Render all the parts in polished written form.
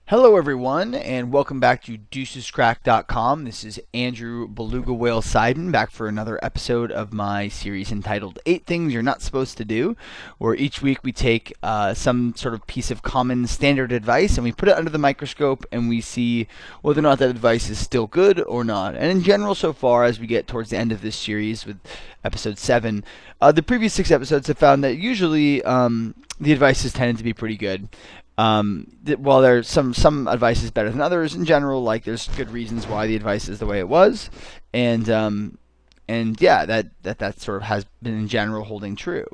Hello everyone, and welcome back to deucescrack.com. This is Andrew Beluga Whale Seiden back for another episode of my series entitled 8 Things You're Not Supposed to Do, where each week we take some sort of piece of common standard advice and we put it under the microscope and we see whether or not that advice is still good or not. And in general, so far, as we get towards the end of this series with episode 7, the previous 6 episodes have found that usually the advice has tended to be pretty good. While there's some advice is better than others, in general, like there's good reasons why the advice is the way it was, and yeah, that sort of has been in general holding true.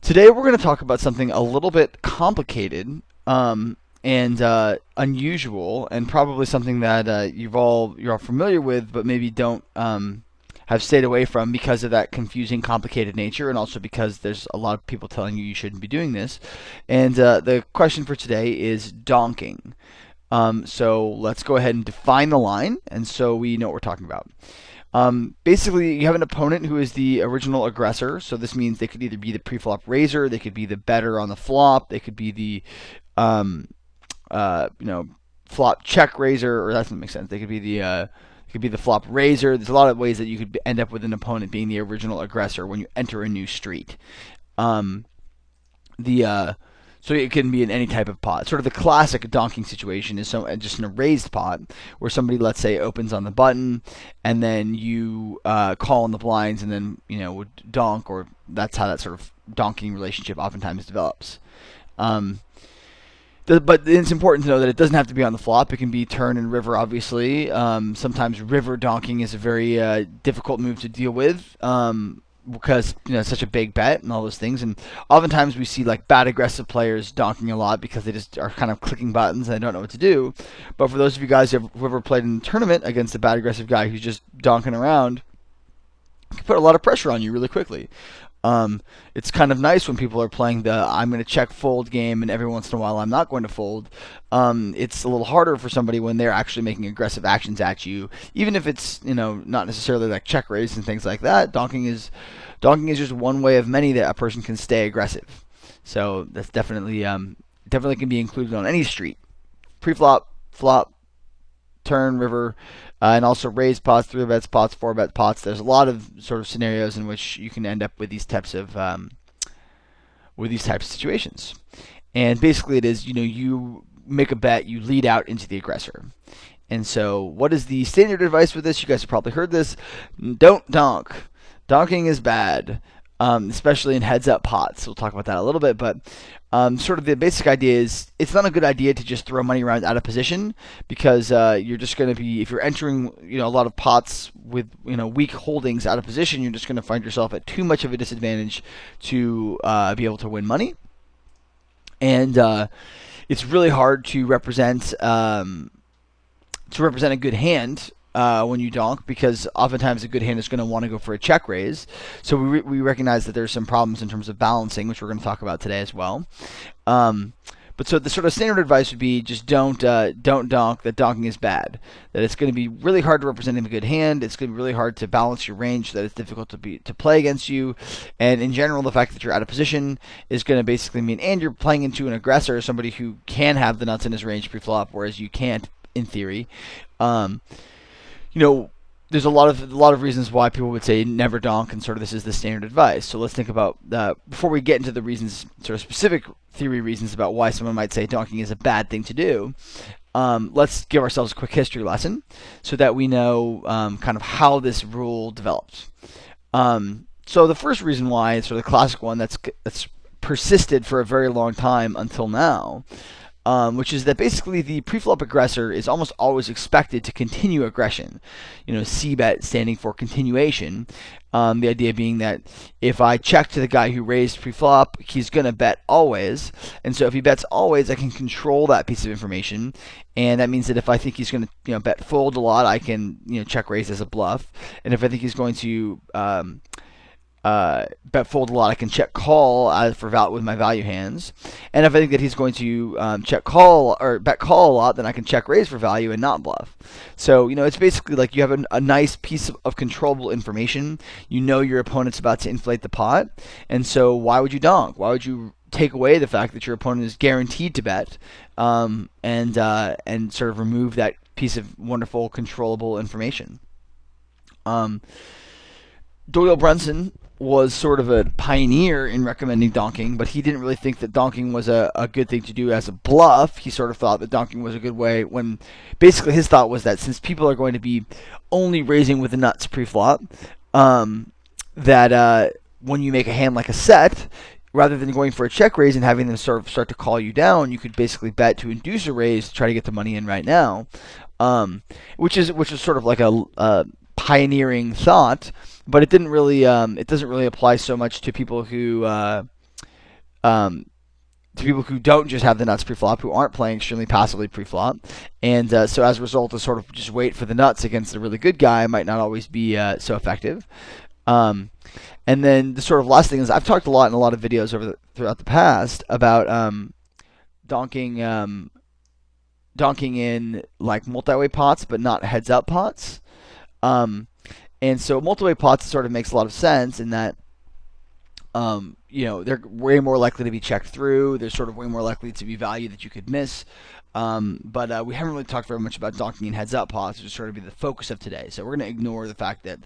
Today we're going to talk about something a little bit complicated, and unusual, and probably something that you're all familiar with, but maybe don't have stayed away from because of that confusing, complicated nature, and also because there's a lot of people telling you shouldn't be doing this. And the question for today is donking. So let's go ahead and define the line, and so we know what we're talking about. Basically, you have an opponent who is the original aggressor, so this means they could either be the pre-flop raiser, they could be the better on the flop, they could be the flop check raiser, or that doesn't make sense. They could be the it could be the flop raiser. There's a lot of ways that you could end up with an opponent being the original aggressor when you enter a new street. So it can be in any type of pot. Sort of the classic donking situation is just in a raised pot where somebody, let's say, opens on the button and then you call on the blinds and then would donk, or that's how that sort of donking relationship oftentimes develops. But it's important to know that it doesn't have to be on the flop. It can be turn and river, obviously. Sometimes river donking is a very difficult move to deal with because it's such a big bet and all those things. And oftentimes we see like bad aggressive players donking a lot because they just are kind of clicking buttons and they don't know what to do. But for those of you guys who have ever played in a tournament against a bad aggressive guy who's just donking around, it can put a lot of pressure on you really quickly. It's kind of nice when people are playing the I'm going to check fold game and every once in a while I'm not going to fold. It's a little harder for somebody when they're actually making aggressive actions at you, even if it's not necessarily like check raise and things like that. Donking is just one way of many that a person can stay aggressive. So that's definitely can be included on any street, pre-flop, flop, turn, river, and also raise pots, 3-bet pots, 4-bet pots. There's a lot of sort of scenarios in which you can end up with these types of situations. And basically, it is you make a bet, you lead out into the aggressor. And so, what is the standard advice for this? You guys have probably heard this. Don't donk. Donking is bad, especially in heads-up pots. We'll talk about that a little bit, but sort of the basic idea is it's not a good idea to just throw money around out of position because you're just going to be, if you're entering a lot of pots with weak holdings out of position, you're just going to find yourself at too much of a disadvantage to be able to win money. And it's really hard to represent a good hand when you donk, because oftentimes a good hand is going to want to go for a check raise. So we recognize that there's some problems in terms of balancing, which we're going to talk about today as well. But so the sort of standard advice would be just don't donk. That donking is bad. That it's going to be really hard to represent a good hand. It's going to be really hard to balance your range. So that it's difficult to play against you. And in general, the fact that you're out of position is going to basically mean, and you're playing into an aggressor, somebody who can have the nuts in his range pre-flop, whereas you can't in theory. There's a lot of reasons why people would say never donk, and sort of this is the standard advice. So let's think about before we get into the reasons, sort of specific theory reasons about why someone might say donking is a bad thing to do. Let's give ourselves a quick history lesson so that we know kind of how this rule developed. So the first reason why, it's sort of the classic one that's persisted for a very long time until now. Which is that basically the preflop aggressor is almost always expected to continue aggression. C-bet standing for continuation. The idea being that if I check to the guy who raised preflop, he's going to bet always. And so if he bets always, I can control that piece of information. And that means that if I think he's going to bet fold a lot, I can check raise as a bluff. And if I think he's going to bet fold a lot, I can check call with my value hands. And if I think that he's going to check call or bet call a lot, then I can check raise for value and not bluff. So it's basically like you have a nice piece of controllable information. Your opponent's about to inflate the pot, and so why would you donk? Why would you take away the fact that your opponent is guaranteed to bet, and sort of remove that piece of wonderful controllable information. Um, Doyle Brunson was sort of a pioneer in recommending donking, but he didn't really think that donking was a good thing to do as a bluff. He sort of thought that donking was a good way when basically his thought was that since people are going to be only raising with the nuts pre-flop, that when you make a hand like a set, rather than going for a check raise and having them sort of start to call you down, you could basically bet to induce a raise to try to get the money in right now, which is sort of like a pioneering thought, but it doesn't really apply so much to people who don't just have the nuts pre-flop, who aren't playing extremely passively pre-flop, and so as a result, to sort of just wait for the nuts against a really good guy might not always be so effective. And then the sort of last thing is I've talked a lot in a lot of videos throughout the past about donking in like multi-way pots, but not heads-up pots. And so multi-way pots sort of makes a lot of sense in that they're way more likely to be checked through. There's sort of way more likely to be value that you could miss. But we haven't really talked very much about donking in heads-up pots, which is sort of be the focus of today. So we're going to ignore the fact that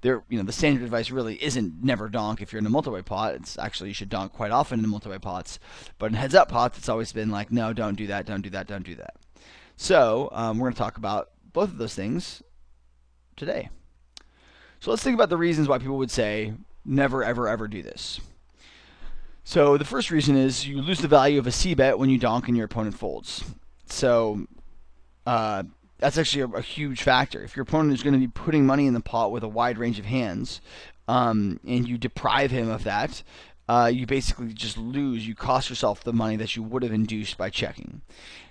the standard advice really isn't never donk if you're in a multi-way pot. It's actually you should donk quite often in multi-way pots. But in heads-up pots, it's always been like, no, don't do that, don't do that, don't do that. So we're going to talk about both of those things today. So let's think about the reasons why people would say never, ever, ever do this. So the first reason is you lose the value of a c-bet when you donk and your opponent folds. So that's actually a huge factor. If your opponent is going to be putting money in the pot with a wide range of hands, and you deprive him of that, you basically just lose. You cost yourself the money that you would have induced by checking.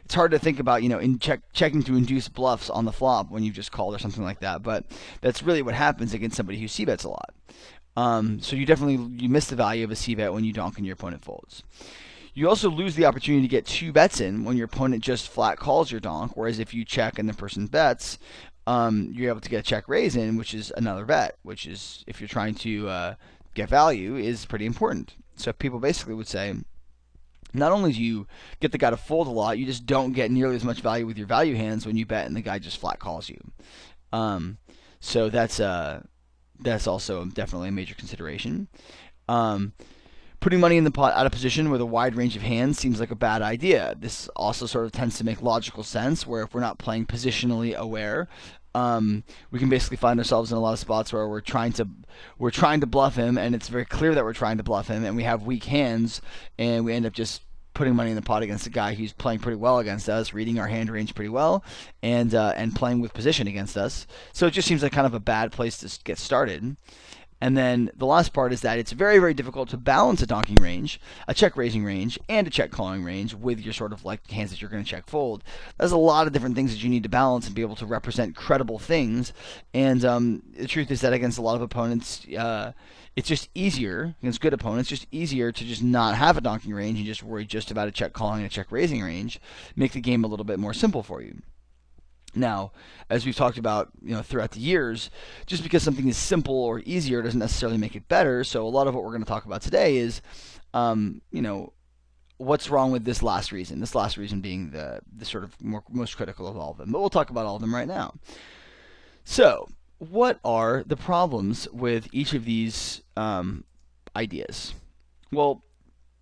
It's hard to think about, checking to induce bluffs on the flop when you've just called or something like that, but that's really what happens against somebody who c-bets a lot. So you miss the value of a c-bet when you donk and your opponent folds. You also lose the opportunity to get 2 bets in when your opponent just flat calls your donk, whereas if you check and the person bets, you're able to get a check raise in, which is another bet, which is, if you're trying to get value, is pretty important. So people basically would say, not only do you get the guy to fold a lot, you just don't get nearly as much value with your value hands when you bet and the guy just flat calls you. So that's also definitely a major consideration. Putting money in the pot out of position with a wide range of hands seems like a bad idea. This also sort of tends to make logical sense, where if we're not playing positionally aware, we can basically find ourselves in a lot of spots where we're trying to bluff him, and it's very clear that we're trying to bluff him, and we have weak hands, and we end up just putting money in the pot against a guy who's playing pretty well against us, reading our hand range pretty well, and playing with position against us. So it just seems like kind of a bad place to get started. And then the last part is that it's very, very difficult to balance a donking range, a check raising range, and a check calling range with your sort of like hands that you're going to check fold. There's a lot of different things that you need to balance and be able to represent credible things. And the truth is that against a lot of opponents, it's just easier, against good opponents, just easier to just not have a donking range and just worry just about a check calling and a check raising range, make the game a little bit more simple for you. Now, as we've talked about, throughout the years, just because something is simple or easier doesn't necessarily make it better. So a lot of what we're going to talk about today is, what's wrong with this last reason? This last reason being the sort of most critical of all of them. But we'll talk about all of them right now. So, what are the problems with each of these ideas? Well,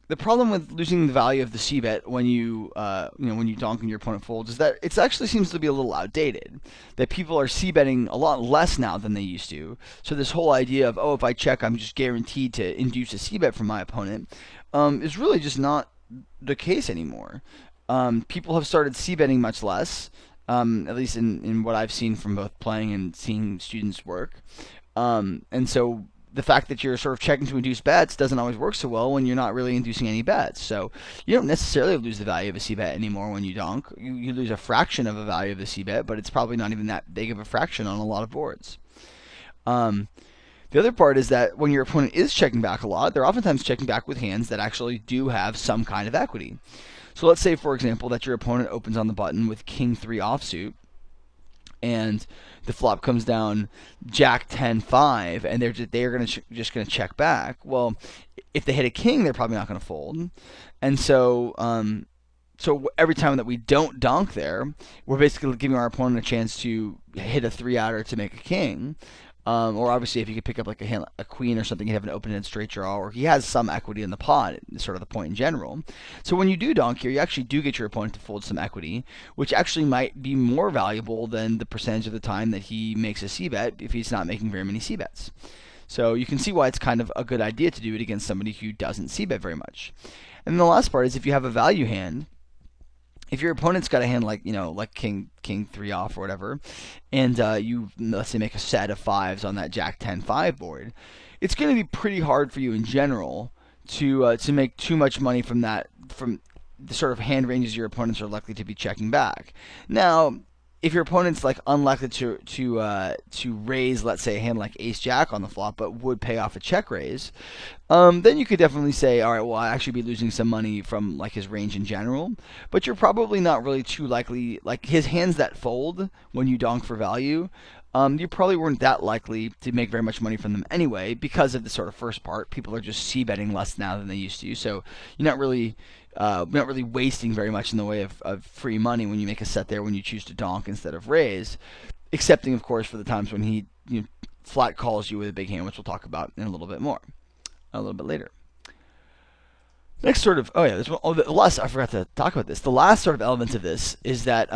the problem with losing the value of the c-bet when you donk and your opponent folds is that it actually seems to be a little outdated. That people are c-betting a lot less now than they used to. So this whole idea of, if I check, I'm just guaranteed to induce a c-bet from my opponent, is really just not the case anymore. People have started c-betting much less, at least in what I've seen from both playing and seeing students work. And so the fact that you're sort of checking to induce bets doesn't always work so well when you're not really inducing any bets. So you don't necessarily lose the value of a c-bet anymore when you donk. You lose a fraction of the value of the c-bet, but it's probably not even that big of a fraction on a lot of boards. The other part is that when your opponent is checking back a lot, they're oftentimes checking back with hands that actually do have some kind of equity. So let's say, for example, that your opponent opens on the button with King 3 offsuit, and the flop comes down Jack 10-5, and they're going to just going to check back. Well, if they hit a king, they're probably not going to fold, and so every time that we don't donk there, we're basically giving our opponent a chance to hit a 3-outer to make a king. Or obviously, if you could pick up like a queen or something, you have an open-ended straight draw, or he has some equity in the pot. Is sort of the point in general. So when you do donk here, you actually do get your opponent to fold some equity, which actually might be more valuable than the percentage of the time that he makes a c-bet if he's not making very many c-bets. So you can see why it's kind of a good idea to do it against somebody who doesn't c-bet very much. And then the last part is if you have a value hand. If your opponent's got a hand like like king 3 off or whatever, and you let's say make a set of fives on that Jack 10-5 board, it's going to be pretty hard for you in general to make too much money from the sort of hand ranges your opponents are likely to be checking back. Now, if your opponent's like unlikely to raise, let's say, a hand like Ace Jack on the flop, but would pay off a check raise, then you could definitely say, all right, well, I'll actually be losing some money from like his range in general. But you're probably not really too likely, like his hands that fold when you donk for value. You probably weren't that likely to make very much money from them anyway because of the sort of first part. People are just c-betting less now than they used to, so you're not really wasting very much in the way of free money when you make a set there when you choose to donk instead of raise, excepting of course for the times when he flat calls you with a big hand, which we'll talk about in a little bit later. Next sort of the last, I forgot to talk about this. The last sort of element of this is that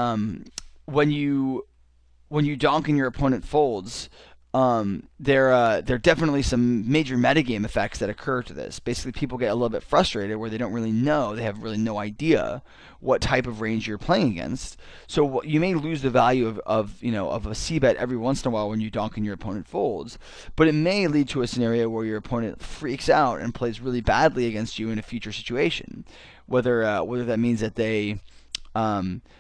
when you donk and your opponent folds, there are definitely some major metagame effects that occur to this. Basically, people get a little bit frustrated where they don't really know, they have really no idea what type of range you're playing against. So you may lose the value of a c-bet every once in a while when you donk and your opponent folds, but it may lead to a scenario where your opponent freaks out and plays really badly against you in a future situation. Whether that means that they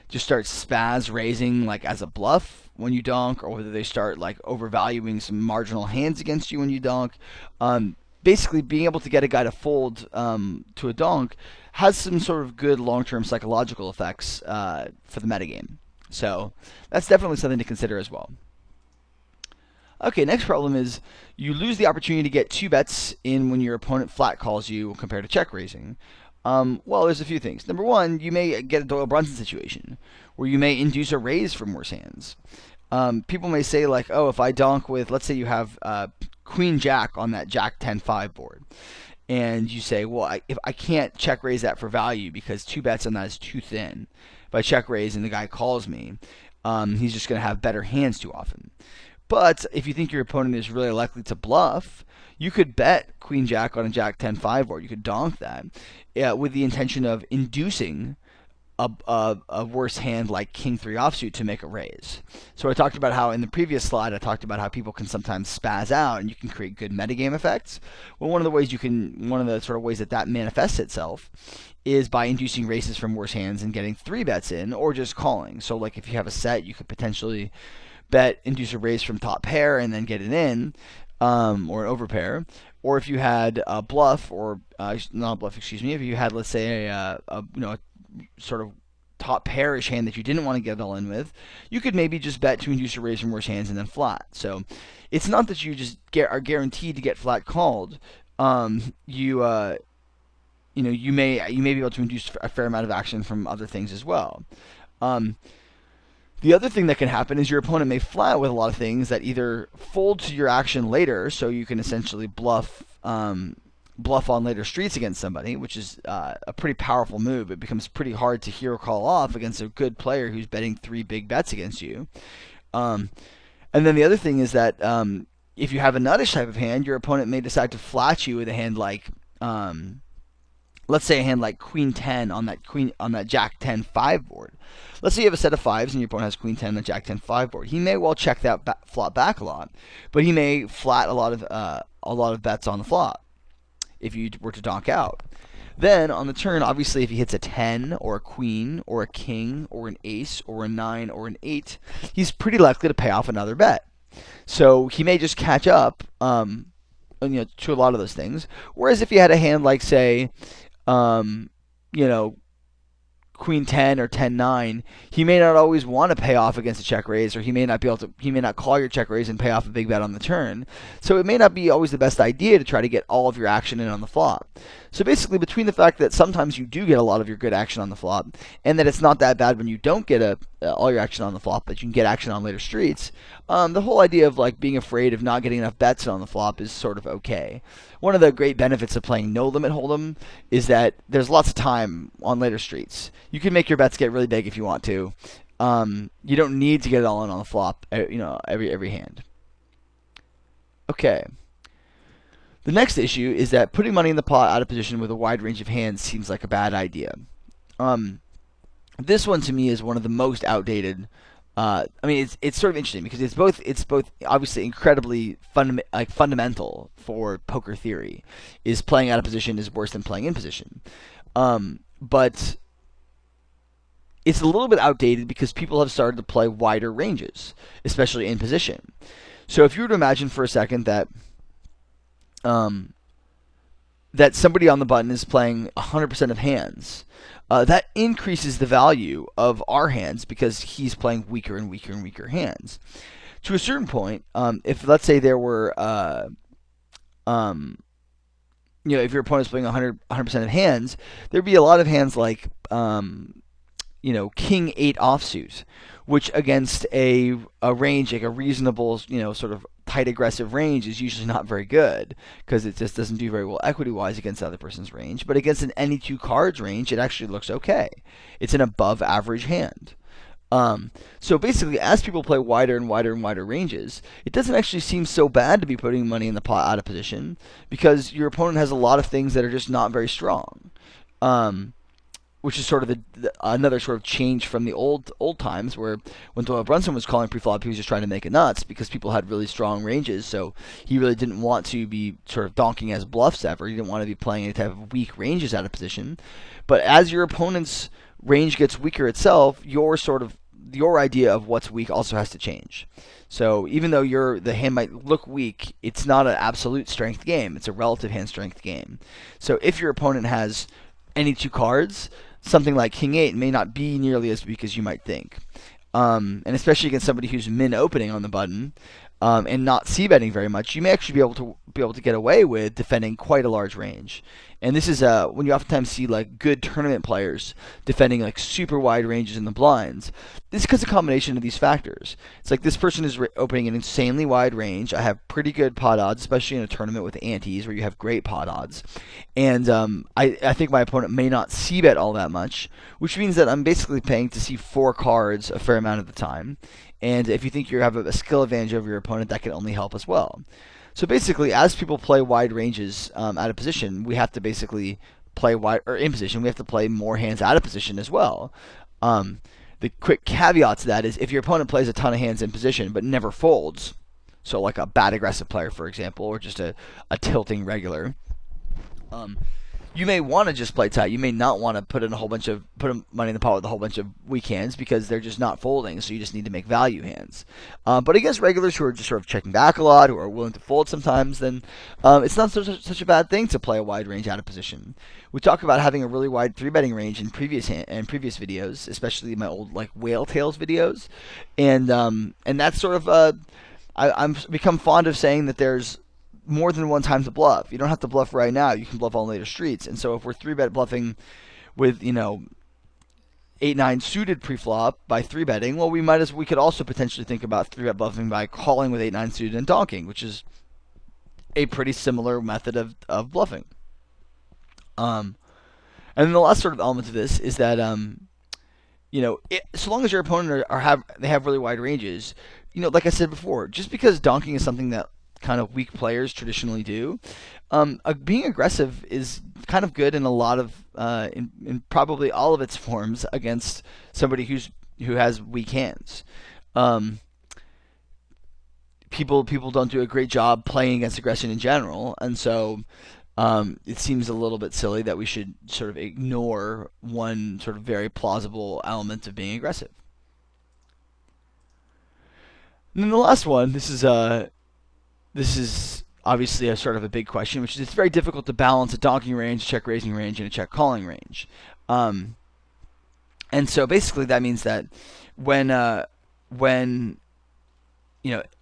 just start spaz raising like as a bluff when you donk, or whether they start like overvaluing some marginal hands against you when you donk. Basically, being able to get a guy to fold to a donk has some sort of good long-term psychological effects for the metagame. So that's definitely something to consider as well. Okay, next problem is you lose the opportunity to get 2 bets in when your opponent flat calls you compared to check raising. Well, there's a few things. Number one, you may get a Doyle Brunson situation where you may induce a raise from worse hands. People may say like, oh, if I donk with, let's say you have Queen Jack on that Jack 10-5 board, and you say, well, if I can't check raise that for value because 2 bets on that is too thin. If I check raise and the guy calls me, he's just going to have better hands too often. But if you think your opponent is really likely to bluff, you could bet Queen Jack on a Jack 10-5 board. You could donk that with the intention of inducing a worse hand like King 3 offsuit to make a raise. So I talked about how in the previous slide I talked about how people can sometimes spaz out and you can create good metagame effects. Well, one of the sort of ways that manifests itself is by inducing raises from worse hands and getting 3 bets in, or just calling. So like if you have a set, you could potentially induce a raise from top pair and then get it in, or an overpair. Or if you had a bluff, or not a bluff, excuse me, if you had, let's say, a sort of top pairish hand that you didn't want to get it all in with, you could maybe just bet to induce a raise from worse hands and then flat. So it's not that you just are guaranteed to get flat called. You may be able to induce a fair amount of action from other things as well. The other thing that can happen is your opponent may flat with a lot of things that either fold to your action later, so you can essentially bluff on later streets against somebody, which is a pretty powerful move. It becomes pretty hard to hero call off against a good player who's betting 3 big bets against you. And then the other thing is that if you have a nuttish type of hand, your opponent may decide to flat you with a hand like, let's say a hand like Queen 10 on that Jack 10-5 board. Let's say you have a set of 5s and your opponent has Queen 10 on the Jack 10-5 board. He may well check that flop back a lot, but he may flat a lot of bets on the flop if you were to donk out. Then on the turn, obviously, if he hits a 10 or a queen or a king or an ace or a 9 or an 8, he's pretty likely to pay off another bet. So he may just catch up to a lot of those things. Whereas if you had a hand like, say, Queen 10 or 10 9, he may not always want to pay off against a check raise, or he may not be able to. He may not call your check raise and pay off a big bet on the turn. So it may not be always the best idea to try to get all of your action in on the flop. So basically, between the fact that sometimes you do get a lot of your good action on the flop, and that it's not that bad when you don't get all your action on the flop, but you can get action on later streets, the whole idea of like being afraid of not getting enough bets on the flop is sort of okay. One of the great benefits of playing no limit hold'em is that there's lots of time on later streets. You can make your bets get really big if you want to. You don't need to get it all in on the flop, every hand. Okay. The next issue is that putting money in the pot out of position with a wide range of hands seems like a bad idea. This one to me is one of the most outdated. It's sort of interesting because it's both obviously incredibly fundamental for poker theory. Is playing out of position is worse than playing in position, but it's a little bit outdated because people have started to play wider ranges, especially in position. So if you were to imagine for a second that that somebody on the button is playing 100% of hands, that increases the value of our hands because he's playing weaker and weaker and weaker hands. To a certain point, if let's say there were, if your opponent's playing 100% of hands, there'd be a lot of hands like, King 8 offsuit, which against a range like a reasonable, sort of tight aggressive range is usually not very good because it just doesn't do very well equity wise against the other person's range. But against an any two cards range, it actually looks okay. It's an above average hand. So basically, as people play wider and wider and wider ranges, it doesn't actually seem so bad to be putting money in the pot out of position because your opponent has a lot of things that are just not very strong. Which is sort of another sort of change from the old times where when Doyle Brunson was calling preflop, he was just trying to make it nuts because people had really strong ranges, so he really didn't want to be sort of donking as bluffs ever. He didn't want to be playing any type of weak ranges out of position. But as your opponent's range gets weaker itself, your idea of what's weak also has to change. So even though the hand might look weak, it's not an absolute strength game. It's a relative hand strength game. So if your opponent has any two cards, something like King 8 may not be nearly as weak as you might think. And especially against somebody who's min opening on the button and not c-betting very much, you may actually be able to get away with defending quite a large range. And this is when you oftentimes see like good tournament players defending like super wide ranges in the blinds. This is because of a combination of these factors. It's like this person is opening an insanely wide range. I have pretty good pot odds, especially in a tournament with antes where you have great pot odds. And I think my opponent may not c-bet all that much, which means that I'm basically paying to see 4 cards a fair amount of the time. And if you think you have a skill advantage over your opponent, that can only help as well. So basically, as people play wide ranges out of position, we have to basically play wide, or in position, we have to play more hands out of position as well. The quick caveat to that is if your opponent plays a ton of hands in position but never folds, so like a bad aggressive player, for example, or just a tilting regular, you may want to just play tight. You may not want to put money in the pot with a whole bunch of weak hands because they're just not folding. So you just need to make value hands. But against regulars who are just sort of checking back a lot, who are willing to fold sometimes, then it's not such a bad thing to play a wide range out of position. We talk about having a really wide 3-betting range in previous videos, especially my old like Whale Tales videos, and that's sort of I'm become fond of saying that there's more than one time to bluff. You don't have to bluff right now. You can bluff on later streets. And so if we're 3-bet bluffing with 8-9 suited preflop by 3-betting, well, we could also potentially think about 3-bet bluffing by calling with 8-9 suited and donking, which is a pretty similar method of bluffing. And then the last sort of element of this is that so long as your opponent they have really wide ranges, like I said before, just because donking is something that kind of weak players traditionally do, being aggressive is kind of good in a lot of in probably all of its forms against somebody who has weak hands. People don't do a great job playing against aggression in general, and so it seems a little bit silly that we should sort of ignore one sort of very plausible element of being aggressive. And then the last one, this is obviously a sort of a big question, which is it's very difficult to balance a donking range, check raising range, and a check calling range. And so basically that means that when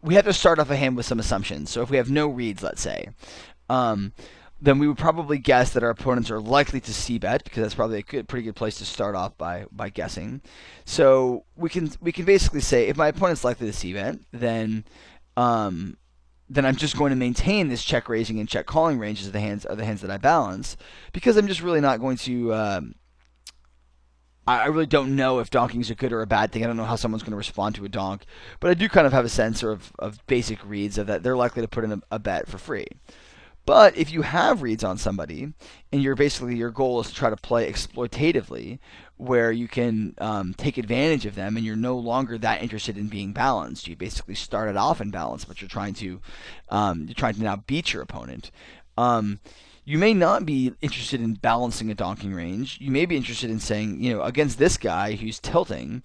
we have to start off a hand with some assumptions. So if we have no reads, let's say, um, then we would probably guess that our opponents are likely to c-bet, because that's probably pretty good place to start off by guessing. So we can basically say, if my opponent's likely to c-bet, um, then I'm just going to maintain this check raising and check calling ranges of the hands that I balance, because I'm just really not going to. I really don't know if donking is a good or a bad thing. I don't know how someone's going to respond to a donk, but I do kind of have a sense of basic reads of that they're likely to put in a bet for free. But if you have reads on somebody, and your goal is to try to play exploitatively, where you can take advantage of them, and you're no longer that interested in being balanced. You basically started off in balance, but you're trying to now beat your opponent. Um, you may not be interested in balancing a donking range. You may be interested in saying, against this guy who's tilting,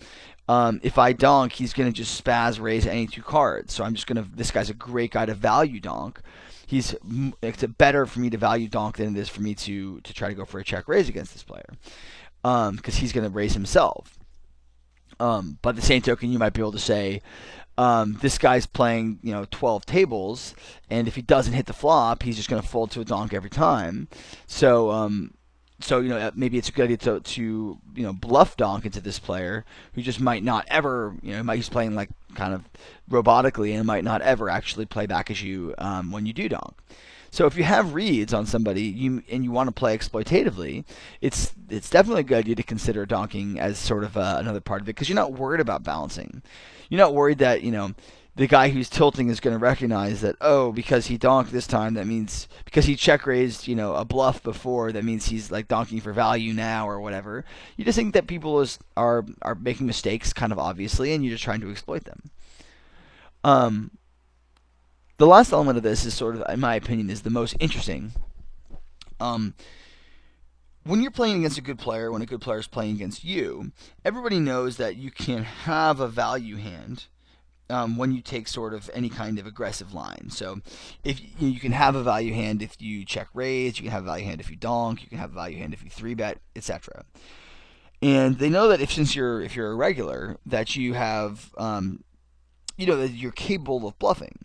if I donk, he's going to just spaz raise any two cards. So I'm just going to. This guy's a great guy to value donk. It's better for me to value donk than it is for me to try to go for a check raise against this player, because he's going to raise himself. By the same token, you might be able to say, this guy's playing 12 tables, and if he doesn't hit the flop, he's just going to fold to a donk every time. So maybe it's a good idea to bluff donk into this player who just might not ever he's playing like kind of robotically and might not ever actually play back as you when you do donk. So if you have reads on somebody and you want to play exploitatively, it's definitely a good idea to consider donking as sort of another part of it, because you're not worried about balancing. You're not worried that the guy who's tilting is going to recognize that, oh, because he donked this time, that means because he check raised a bluff before, that means he's like donking for value now or whatever. You just think that people are making mistakes, kind of obviously, and you're just trying to exploit them. Um, the last element of this is sort of, in my opinion, is the most interesting. Um, when you're playing against a good player, when a good player is playing against you, everybody knows that you can have a value hand when you take sort of any kind of aggressive line. So if you can have a value hand if you check raise, you can have a value hand if you donk, you can have a value hand if you three bet, etc. And they know that if you're a regular, that you have that you're capable of bluffing.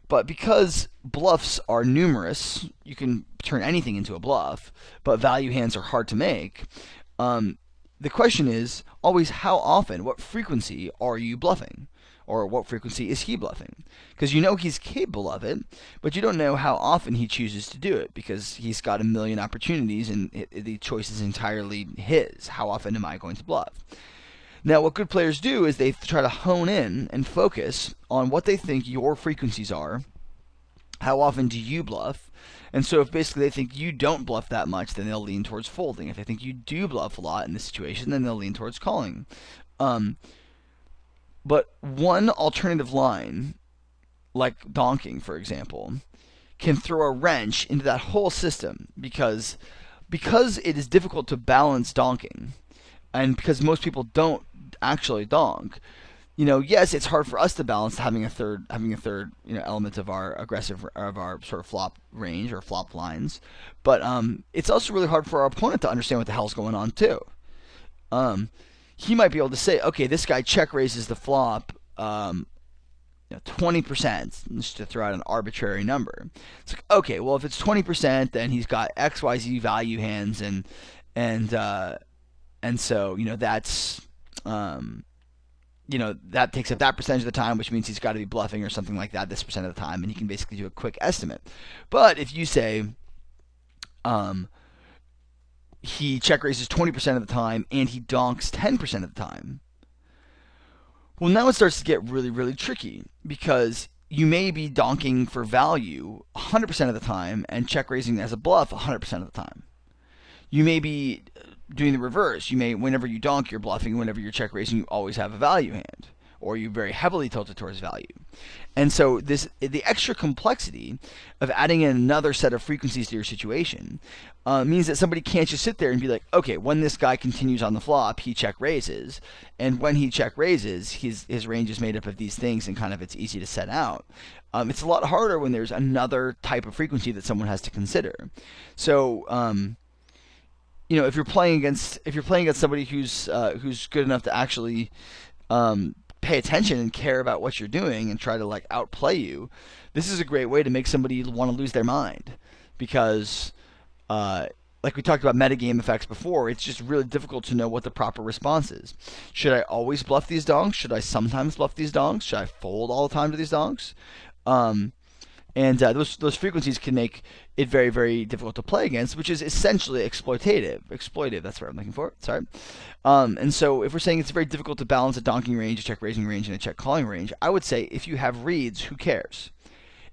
But because bluffs are numerous, you can turn anything into a bluff, but value hands are hard to make. The question is always, how often, what frequency are you bluffing? Or what frequency is he bluffing? Because he's capable of it, but you don't know how often he chooses to do it, because he's got a million opportunities and the choice is entirely his. How often am I going to bluff? Now, what good players do is they try to hone in and focus on what they think your frequencies are. How often do you bluff? And so if basically they think you don't bluff that much, then they'll lean towards folding. If they think you do bluff a lot in this situation, then they'll lean towards calling. But one alternative line, like donking, for example, can throw a wrench into that whole system, because it is difficult to balance donking, and because most people don't actually donk. Yes, it's hard for us to balance having a third element of our sort of flop range or flop lines, but it's also really hard for our opponent to understand what the hell's going on too. He might be able to say, okay, this guy check raises the flop 20%, just to throw out an arbitrary number. It's like, okay, well, if it's 20%, then he's got XYZ value hands, and so that's that takes up that percentage of the time, which means he's got to be bluffing or something like that this percent of the time, and he can basically do a quick estimate. But if you say he check raises 20% of the time and he donks 10% of the time, well, now it starts to get really, really tricky, because you may be donking for value 100% of the time and check raising as a bluff 100% of the time. You may be doing the reverse. Whenever you donk, you're bluffing. Whenever you're check raising, you always have a value hand, or you very heavily tilted towards value. And so the extra complexity of adding in another set of frequencies to your situation means that somebody can't just sit there and be like, okay, when this guy continues on the flop, he check raises, and when he check raises, his range is made up of these things, and kind of it's easy to set out. It's a lot harder when there's another type of frequency that someone has to consider. So if you're playing against somebody who's good enough to actually pay attention and care about what you're doing and try to like outplay you, this is a great way to make somebody want to lose their mind because uh, like we talked about metagame effects before, it's just really difficult to know what the proper response is. Should I always bluff these donks? Should I sometimes bluff these donks? Should I fold all the time to these donks? Um, and those frequencies can make it very very difficult to play against, which is essentially exploitative. Exploitive. That's what I'm looking for. Sorry. And so if we're saying it's very difficult to balance a donking range, a check raising range, and a check calling range, I would say if you have reads, who cares?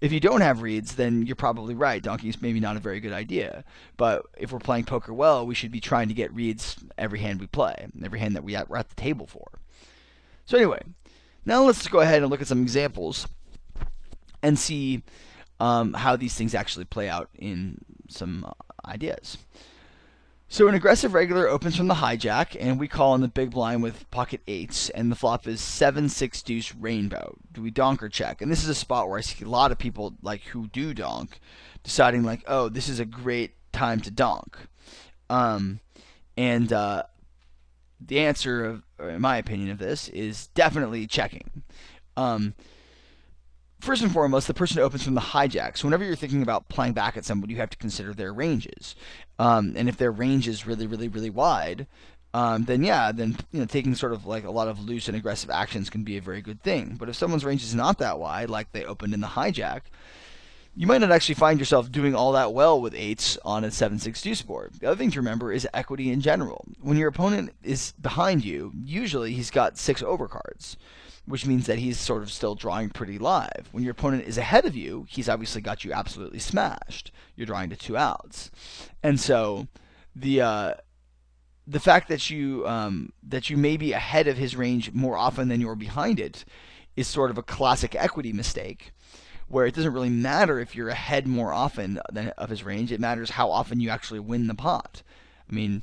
If you don't have reads, then you're probably right. Donking is maybe not a very good idea. But if we're playing poker well, we should be trying to get reads every hand we play, every hand that we're at the table for. So anyway, now let's go ahead and look at some examples and see how these things actually play out in some ideas. So an aggressive regular opens from the hijack, and we call in the big blind with pocket eights, and the flop is 7-6 deuce rainbow. Do we donk or check? And this is a spot where I see a lot of people like who do donk, deciding like, oh, this is a great time to donk. And the answer, in my opinion, of this is definitely checking. First and foremost, the person opens from the hijack. So whenever you're thinking about playing back at somebody, you have to consider their ranges. And if their range is really, really, really wide, then taking sort of like a lot of loose and aggressive actions can be a very good thing. But if someone's range is not that wide, like they opened in the hijack, you might not actually find yourself doing all that well with eights on a 7-6 deuce board. The other thing to remember is equity in general. When your opponent is behind you, usually he's got 6 overcards, which means that he's sort of still drawing pretty live. When your opponent is ahead of you, he's obviously got you absolutely smashed. You're drawing to 2 outs. And so the fact that you may be ahead of his range more often than you're behind it is sort of a classic equity mistake, where it doesn't really matter if you're ahead more often than of his range. It matters how often you actually win the pot. I mean,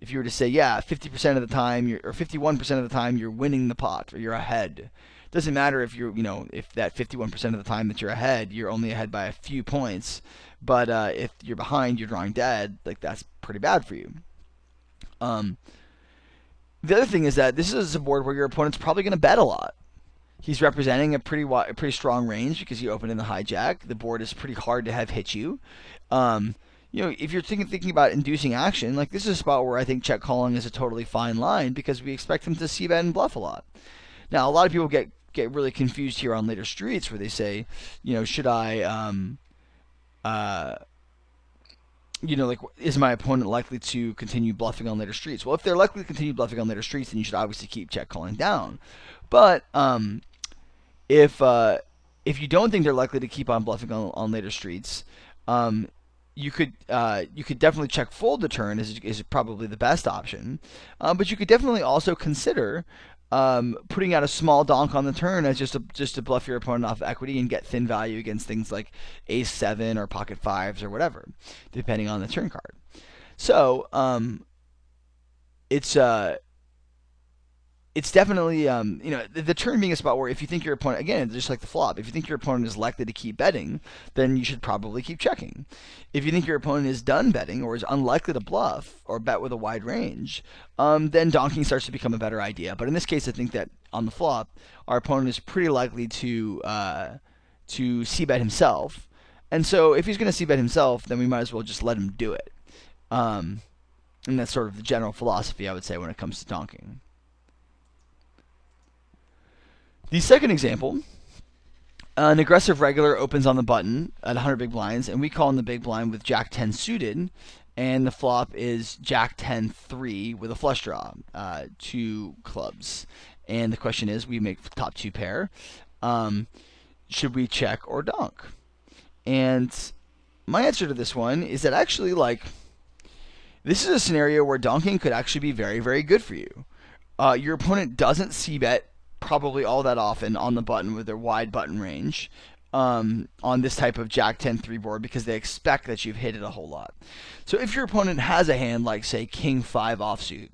if you were to say, yeah, 50% of the time, or 51% of the time, you're winning the pot, or you're ahead. It doesn't matter if if that 51% of the time that you're ahead, you're only ahead by a few points. But if you're behind, you're drawing dead. Like that's pretty bad for you. The other thing is that this is a board where your opponent's probably going to bet a lot. He's representing a pretty strong range because you open in the hijack. The board is pretty hard to have hit you. If you're thinking about inducing action, like this is a spot where I think check calling is a totally fine line because we expect him to c-bet and bluff a lot. Now, a lot of people get really confused here on later streets where they say, should I, is my opponent likely to continue bluffing on later streets? Well, if they're likely to continue bluffing on later streets, then you should obviously keep check calling down. But if you don't think they're likely to keep on bluffing on later streets, you could definitely check fold the turn is probably the best option, but you could definitely also consider putting out a small donk on the turn as just to bluff your opponent off equity and get thin value against things like ace 7 or pocket 5s or whatever, depending on the turn card. So it's definitely, the turn being a spot where if you think your opponent, again, just like the flop, if you think your opponent is likely to keep betting, then you should probably keep checking. If you think your opponent is done betting or is unlikely to bluff or bet with a wide range, then donking starts to become a better idea. But in this case, I think that on the flop, our opponent is pretty likely to c-bet himself. And so if he's going to c-bet himself, then we might as well just let him do it. And that's sort of the general philosophy, I would say, when it comes to donking. The second example, an aggressive regular opens on the button at 100 big blinds, and we call in the big blind with Jack 10 suited, and the flop is Jack 10 3 with a flush draw, 2 clubs. And the question is, we make top 2 pair. Should we check or donk? And my answer to this one is that actually, this is a scenario where donking could actually be very, very good for you. Your opponent doesn't c-bet probably all that often on the button with their wide button range on this type of Jack 10 3 board because they expect that you've hit it a whole lot. So if your opponent has a hand like, say, King 5 offsuit,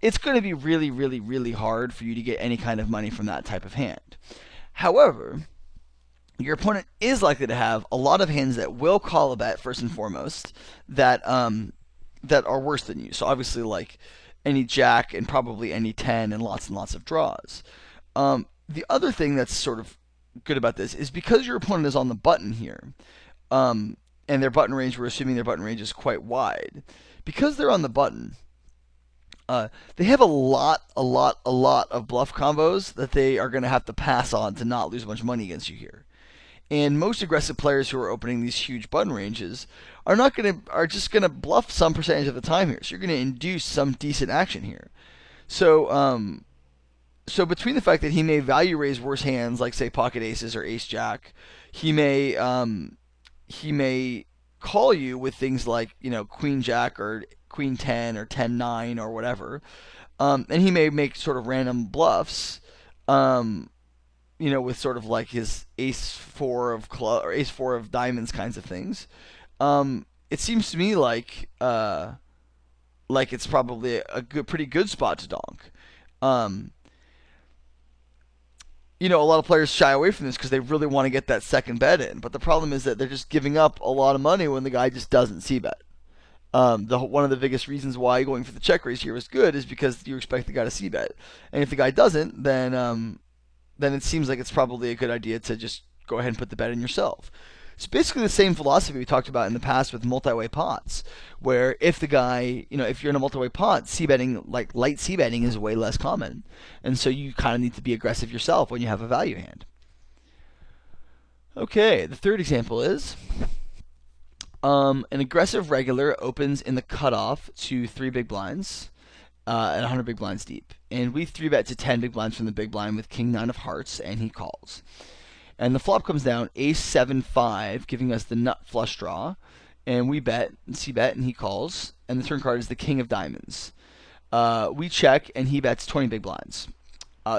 it's going to be really, really, really hard for you to get any kind of money from that type of hand. However, your opponent is likely to have a lot of hands that will call a bet first and foremost, that that are worse than you. So obviously, like any jack and probably any 10 and lots of draws. The other thing that's sort of good about this is because your opponent is on the button here, um, and their button range, we're assuming their button range is quite wide. Because they're on the button, they have a lot of bluff combos that they are going to have to pass on to not lose a bunch of money against you here. And most aggressive players who are opening these huge button ranges are just gonna bluff some percentage of the time here. So you're gonna induce some decent action here. So so between the fact that he may value raise worse hands like say pocket aces or ace jack, he may call you with things like queen jack or queen 10 or 10-9 or whatever, and he may make sort of random bluffs. With sort of like his ace four of club or ace four of diamonds kinds of things. It seems to me like it's probably pretty good spot to donk. Um, a lot of players shy away from this because they really want to get that second bet in, but the problem is that they're just giving up a lot of money when the guy just doesn't see bet. One of the biggest reasons why going for the check raise here is good is because you expect the guy to see bet, and if the guy doesn't, then it seems like it's probably a good idea to just go ahead and put the bet in yourself. It's basically the same philosophy we talked about in the past with multi-way pots, where if the guy, if you're in a multi-way pot, c-betting, like light c-betting is way less common. And so you kind of need to be aggressive yourself when you have a value hand. Okay, the third example is an aggressive regular opens in the cutoff to 3 big blinds at 100 big blinds deep. And we 3-bet to 10 big blinds from the big blind with king 9 of hearts, and he calls. And the flop comes down ace 7-5, giving us the nut flush draw. And we bet, c-bet, and he calls. And the turn card is the king of diamonds. We check, and he bets 20 big blinds.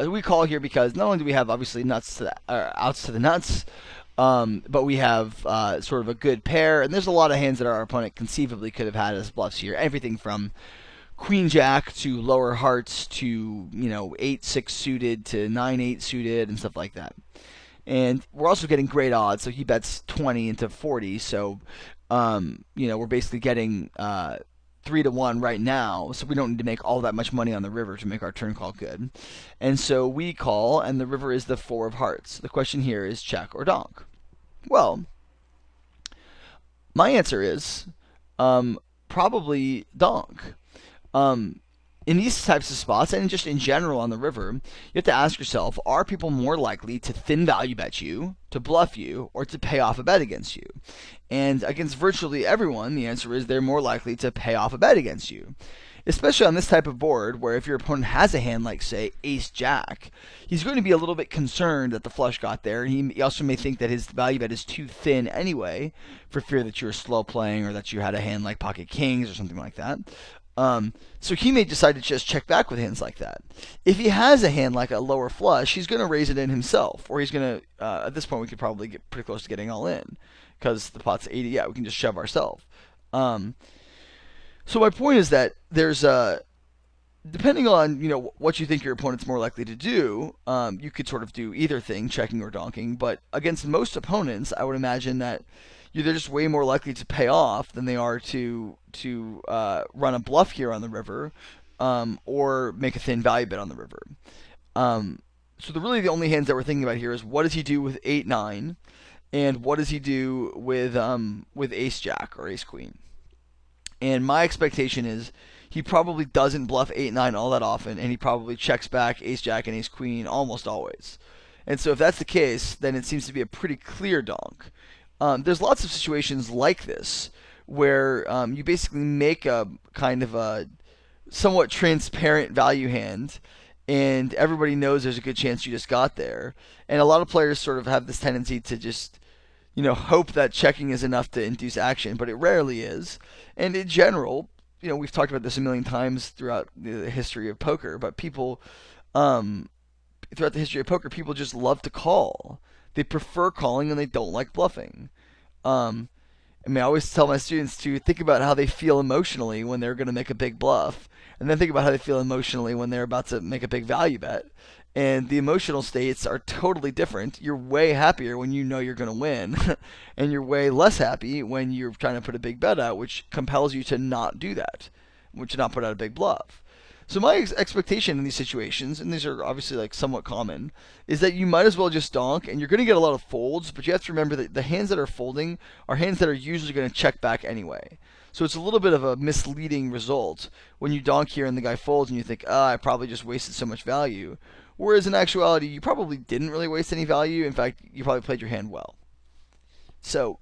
We call here because not only do we have, obviously, outs to the nuts, but we have sort of a good pair. And there's a lot of hands that our opponent conceivably could have had as bluffs here. Everything from queen jack to lower hearts to 8-6 suited to 9-8 suited and stuff like that. And we're also getting great odds, so he bets 20 into 40. So we're basically getting 3-1 right now, so we don't need to make all that much money on the river to make our turn call good. And so we call, and the river is the 4 of hearts. The question here is check or donk. Well, my answer is probably donk. In these types of spots, and just in general on the river, you have to ask yourself, are people more likely to thin value bet you, to bluff you, or to pay off a bet against you? And against virtually everyone, the answer is they're more likely to pay off a bet against you. Especially on this type of board, where if your opponent has a hand like, say, ace-jack, he's going to be a little bit concerned that the flush got there, and he also may think that his value bet is too thin anyway, for fear that you're slow playing or that you had a hand like pocket kings or something like that. So he may decide to just check back with hands like that. If he has a hand like a lower flush, he's going to raise it in himself, or he's going to, at this point, we could probably get pretty close to getting all in, because the pot's 80, yeah, we can just shove ourselves. So my point is that there's depending on what you think your opponent's more likely to do, you could sort of do either thing, checking or donking. But against most opponents, I would imagine that they're just way more likely to pay off than they are to run a bluff here on the river, or make a thin value bet on the river. So the only hands that we're thinking about here is what does he do with 8-9, and what does he do with ace jack or ace queen. And my expectation is he probably doesn't bluff 8-9 all that often, and he probably checks back ace jack and ace queen almost always. And so if that's the case, then it seems to be a pretty clear donk. There's lots of situations like this where you basically make a kind of a somewhat transparent value hand, and everybody knows there's a good chance you just got there. And a lot of players sort of have this tendency to just hope that checking is enough to induce action, but it rarely is. And in general, we've talked about this a million times throughout the history of poker, but people, throughout the history of poker, people just love to call. They prefer calling and they don't like bluffing. I always tell my students to think about how they feel emotionally when they're going to make a big bluff, and then think about how they feel emotionally when they're about to make a big value bet. And the emotional states are totally different. You're way happier when you know you're going to win, and you're way less happy when you're trying to put a big bet out, which compels you to not do that, which to not put out a big bluff. So my expectation in these situations, and these are obviously like somewhat common, is that you might as well just donk, and you're going to get a lot of folds, but you have to remember that the hands that are folding are hands that are usually going to check back anyway. So it's a little bit of a misleading result when you donk here and the guy folds and you think, I probably just wasted so much value. Whereas in actuality, you probably didn't really waste any value. In fact, you probably played your hand well. So,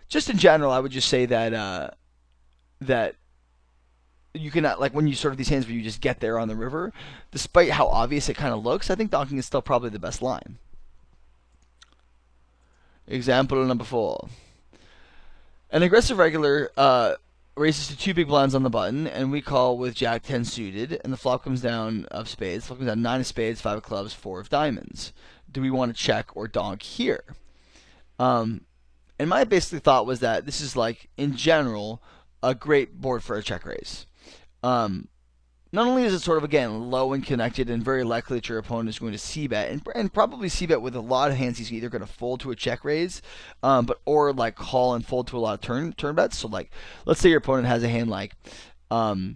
just in general, I would just say that that you cannot, like, when you sort of these hands where you just get there on the river, despite how obvious it kind of looks, I think donking is still probably the best line. Example number 4. An aggressive regular raises to 2 big blinds on the button, and we call with Jack 10 suited, and the flop comes down of spades. The flop comes down 9 of spades, 5 of clubs, 4 of diamonds. Do we want to check or donk here? And my basically thought was that this is, like, in general, a great board for a check raise. Not only is it sort of, again, low and connected and very likely that your opponent is going to c-bet, and probably c-bet with a lot of hands he's either going to fold to a check raise, or like call and fold to a lot of turn bets. So like, let's say your opponent has a hand like 4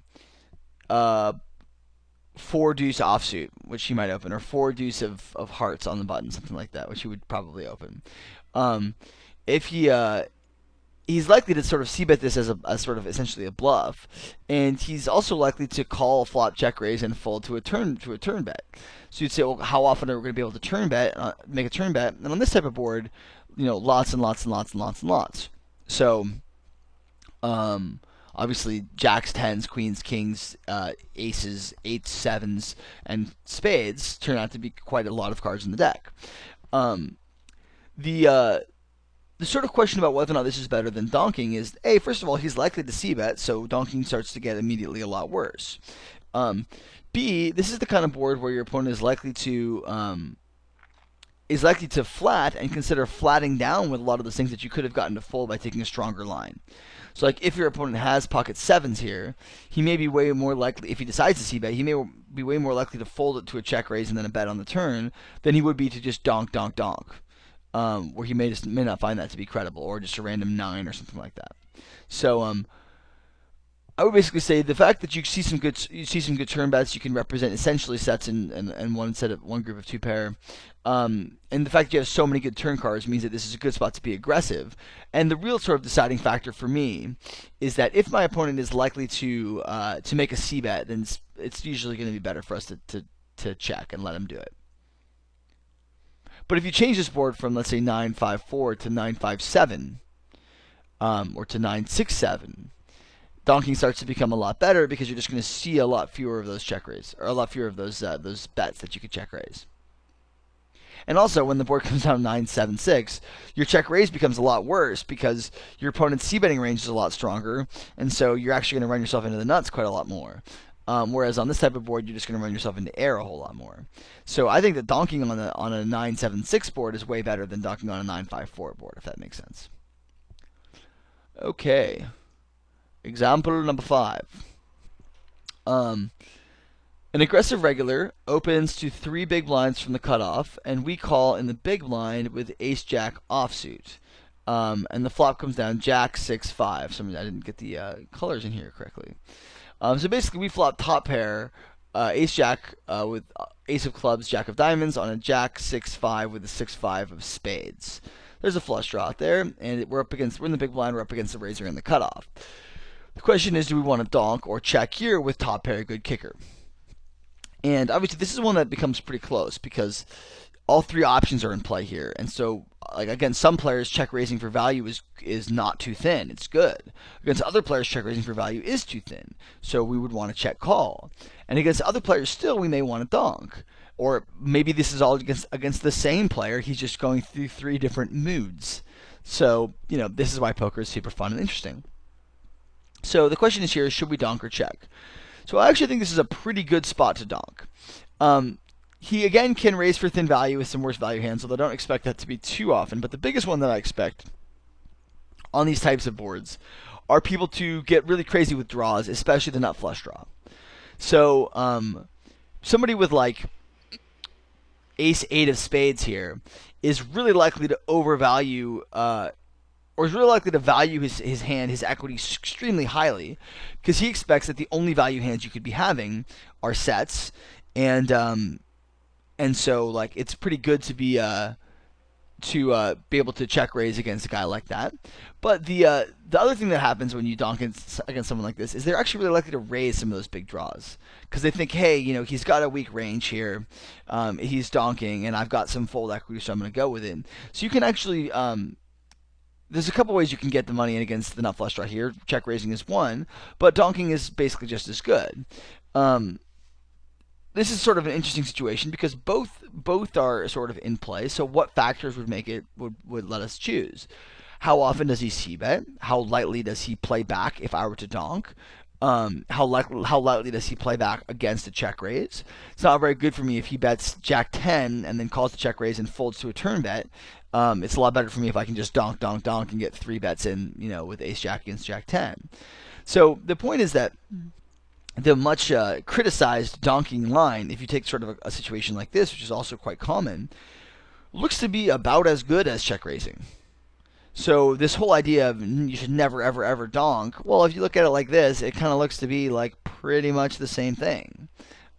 deuce offsuit, which he might open, or 4 deuce of hearts on the button, something like that, which he would probably open. If he's likely to sort of c-bet this as sort of essentially a bluff, and he's also likely to call flop check raise and fold to a turn bet. So you'd say, well, how often are we going to be able to turn bet, make a turn bet? And on this type of board, lots and lots and lots and lots and lots. So, obviously, jacks, tens, queens, kings, aces, eights, sevens, and spades turn out to be quite a lot of cards in the deck. The sort of question about whether or not this is better than donking is, A, first of all, he's likely to c-bet, so donking starts to get immediately a lot worse. B, this is the kind of board where your opponent is likely to flat and consider flatting down with a lot of those things that you could have gotten to fold by taking a stronger line. So, like, if your opponent has pocket sevens here, he may be way more likely, if he decides to c-bet, he may be way more likely to fold it to a check raise and then a bet on the turn than he would be to just donk, donk, donk. Where he may not find that to be credible, or just a random 9 or something like that. So I would basically say the fact that you see some good turn bets, you can represent essentially sets in one group of 2 pair, and the fact that you have so many good turn cards means that this is a good spot to be aggressive. And the real sort of deciding factor for me is that if my opponent is likely to make a c bet, then it's usually going to be better for us to check and let him do it. But if you change this board from, let's say, 9-5-4 to 9-5-7, or to 9-6-7, donking starts to become a lot better because you're just going to see a lot fewer of those check raise, or a lot fewer of those bets that you could check raise. And also, when the board comes down 9-7-6, your check raise becomes a lot worse because your opponent's c-betting range is a lot stronger, and so you're actually going to run yourself into the nuts quite a lot more. Whereas on this type of board, you're just going to run yourself into air a whole lot more. So I think that donking on a 9-7-6 board is way better than donking on a 9-5-4 board, if that makes sense. Okay. Example number 5. An aggressive regular opens to 3 big blinds from the cutoff, and we call in the big blind with ace-jack offsuit. And the flop comes down jack 6-5. So I didn't get the colors in here correctly. So basically, we flop top pair, ace-jack with ace of clubs, jack of diamonds on a jack 6-5 with a 6-5 of spades. There's a flush draw out there, and we're in the big blind, we're up against the razor and the cutoff. The question is, do we want to donk or check here with top pair good kicker? And obviously, this is one that becomes pretty close because all 3 options are in play here. And so, like, again, some players check raising for value is not too thin. It's good. Against other players, check raising for value is too thin. So we would want to check call. And against other players still, we may want to donk. Or maybe this is all against the same player. He's just going through 3 different moods. So, this is why poker is super fun and interesting. So the question is here, should we donk or check? So I actually think this is a pretty good spot to donk. He, again, can raise for thin value with some worse value hands, although I don't expect that to be too often. But the biggest one that I expect on these types of boards are people to get really crazy with draws, especially the nut flush draw. So somebody with like ace eight of spades here is really likely to overvalue or is really likely to value his hand, his equity extremely highly, because he expects that the only value hands you could be having are sets, and so like it's pretty good to be able to check raise against a guy like that. But the other thing that happens when you donk against someone like this is they're actually really likely to raise some of those big draws because they think, hey, he's got a weak range here, he's donking, and I've got some fold equity, so I'm going to go with it. So you can actually there's a couple ways you can get the money in against the nut flush draw here. Check raising is one, but donking is basically just as good. This is sort of an interesting situation because both are sort of in play. So what factors would make it would let us choose? How often does he c-bet? How lightly does he play back if I were to donk? How lightly does he play back against a check raise? It's not very good for me if he bets Jack 10 and then calls the check raise and folds to a turn bet. It's a lot better for me if I can just donk and get 3 bets in, with Ace Jack against Jack 10. So the point is that the much criticized donking line, if you take sort of a situation like this, which is also quite common, looks to be about as good as check raising. So this whole idea of you should never, ever, ever donk, well, if you look at it like this, it kind of looks to be like pretty much the same thing.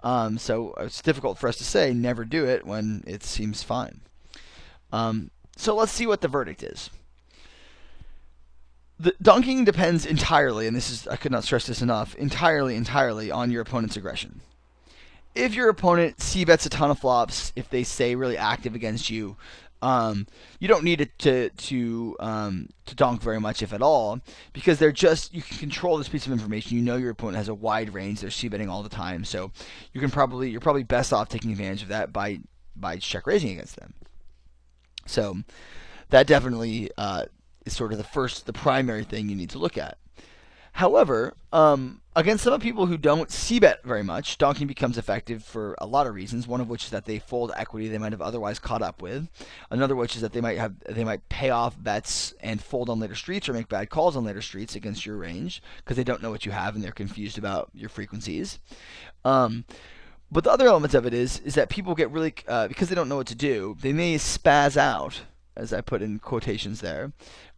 So it's difficult for us to say never do it when it seems fine. So let's see what the verdict is. The donking depends entirely, and I could not stress this enough, entirely on your opponent's aggression. If your opponent c-bets a ton of flops, if they stay really active against you, you don't need it to donk very much, if at all, because you can control this piece of information. You know your opponent has a wide range; they're c-betting all the time, so you're probably best off taking advantage of that by check raising against them. So that definitely is sort of the primary thing you need to look at. However, against some people who don't c-bet very much, donking becomes effective for a lot of reasons. One of which is that they fold equity they might have otherwise caught up with. Another which is that they might pay off bets and fold on later streets or make bad calls on later streets against your range because they don't know what you have and they're confused about your frequencies. But the other elements of it is that people get really because they don't know what to do, they may spaz out, as I put in quotations there,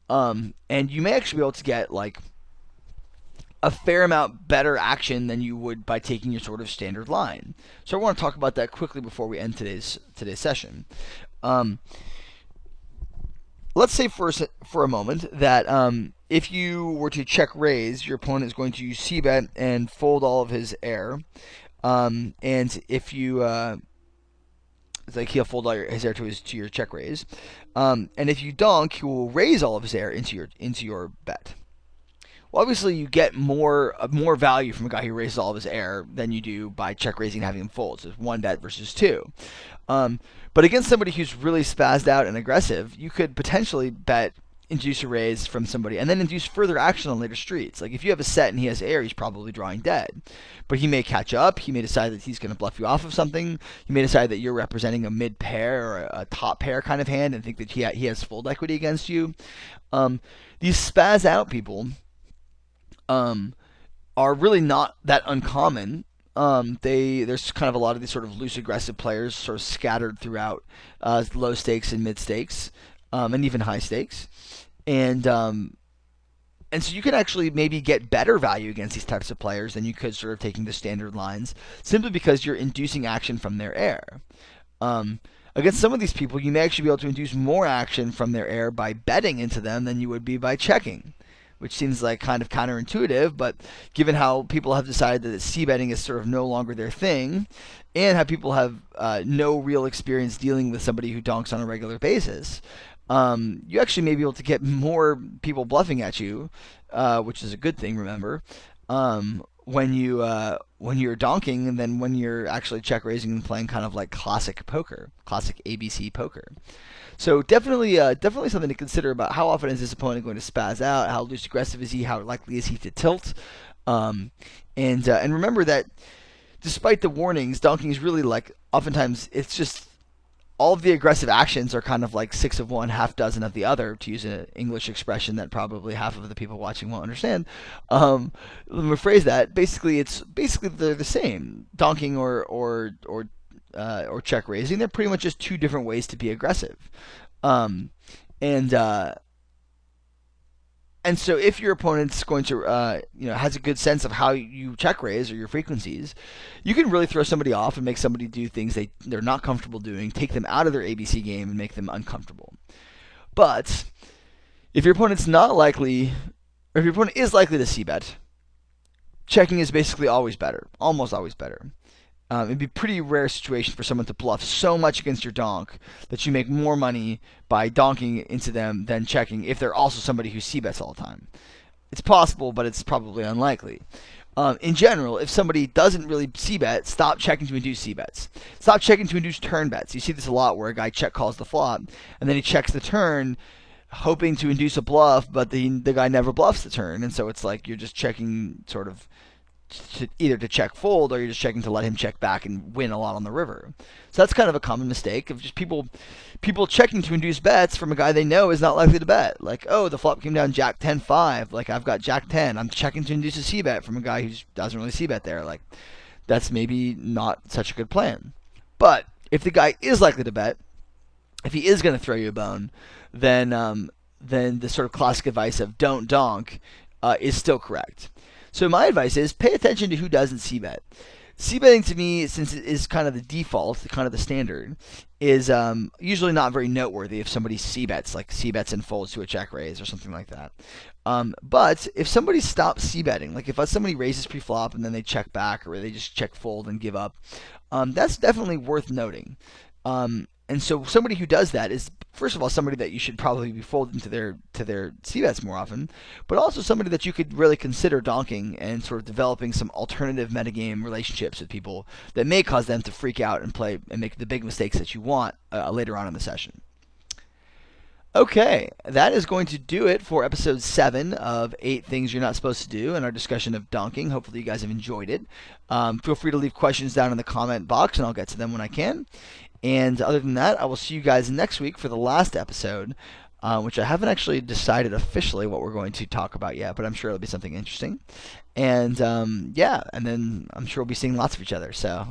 and you may actually be able to get like a fair amount better action than you would by taking your sort of standard line. So I want to talk about that quickly before we end today's session. Let's say for a moment that if you were to check raise, your opponent is going to c-bet and fold all of his air, and if you it's like he'll fold all his air to your check raise, and if you donk, he will raise all of his air into your bet. Well, obviously, you get more value from a guy who raises all of his air than you do by check raising and having him fold. So it's 1 bet versus 2. But against somebody who's really spazzed out and aggressive, you could potentially induce a raise from somebody and then induce further action on later streets. Like if you have a set and he has air, he's probably drawing dead. But he may catch up. He may decide that he's going to bluff you off of something. He may decide that you're representing a mid pair or a top pair kind of hand and think that he has fold equity against you. These spaz out people are really not that uncommon. There's kind of a lot of these sort of loose aggressive players sort of scattered throughout low stakes and mid stakes, and even high stakes, and so you can actually maybe get better value against these types of players than you could sort of taking the standard lines, simply because you're inducing action from their air. Against some of these people, you may actually be able to induce more action from their air by betting into them than you would be by checking, which seems like kind of counterintuitive, but given how people have decided that c-betting is sort of no longer their thing, and how people have no real experience dealing with somebody who donks on a regular basis, you actually may be able to get more people bluffing at you, which is a good thing, remember, when you're donking than when you're actually check raising and playing kind of like classic ABC poker. So definitely something to consider about how often is this opponent going to spaz out, how loose aggressive is he, how likely is he to tilt, and remember that despite the warnings, donking is really like oftentimes it's just all of the aggressive actions are kind of like six of one, half dozen of the other, to use an English expression that probably half of the people watching won't understand. Let me rephrase that. Basically, they're the same. Donking or check raising. They're pretty much just two different ways to be aggressive. Um, and and so if your opponent's going to, has a good sense of how you check raise or your frequencies, you can really throw somebody off and make somebody do things they're not comfortable doing, take them out of their ABC game and make them uncomfortable. But if your opponent's not likely, or if your opponent is likely to c-bet, checking is basically always better, almost always better. It'd be a pretty rare situation for someone to bluff so much against your donk that you make more money by donking into them than checking if they're also somebody who c-bets all the time. It's possible, but it's probably unlikely. In general, if somebody doesn't really c-bet, stop checking to induce c-bets. Stop checking to induce turn bets. You see this a lot where a guy check calls the flop, and then he checks the turn, hoping to induce a bluff, but the guy never bluffs the turn, and so it's like you're just checking sort of either to check fold, or you're just checking to let him check back and win a lot on the river. So that's kind of a common mistake of just people checking to induce bets from a guy they know is not likely to bet. Like, oh, the flop came down Jack 10-5. Like, I've got Jack 10. I'm checking to induce a c-bet from a guy who doesn't really c-bet there. Like, that's maybe not such a good plan. But if the guy is likely to bet, if he is going to throw you a bone, then the sort of classic advice of don't donk is still correct. So my advice is pay attention to who doesn't c-bet. C-betting to me, since it is kind of the default, kind of the standard, is usually not very noteworthy if somebody c-bets, like c-bets and folds to a check raise or something like that. But if somebody stops c-betting, like if somebody raises pre-flop and then they check back, or they just check fold and give up, that's definitely worth noting. And so somebody who does that is, first of all, somebody that you should probably be folding to their c-bets more often, but also somebody that you could really consider donking and sort of developing some alternative metagame relationships with people that may cause them to freak out and play and make the big mistakes that you want later on in the session. Okay, that is going to do it for episode 7 of 8 Things You're Not Supposed to Do and our discussion of donking. Hopefully you guys have enjoyed it. Feel free to leave questions down in the comment box, and I'll get to them when I can. And other than that, I will see you guys next week for the last episode, which I haven't actually decided officially what we're going to talk about yet, but I'm sure it'll be something interesting. And and then I'm sure we'll be seeing lots of each other. So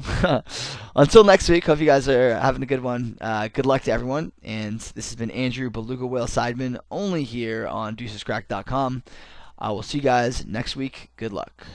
until next week, hope you guys are having a good one. Good luck to everyone. And this has been Andrew Beluga Whale Sideman, only here on deucescrack.com. I will see you guys next week. Good luck.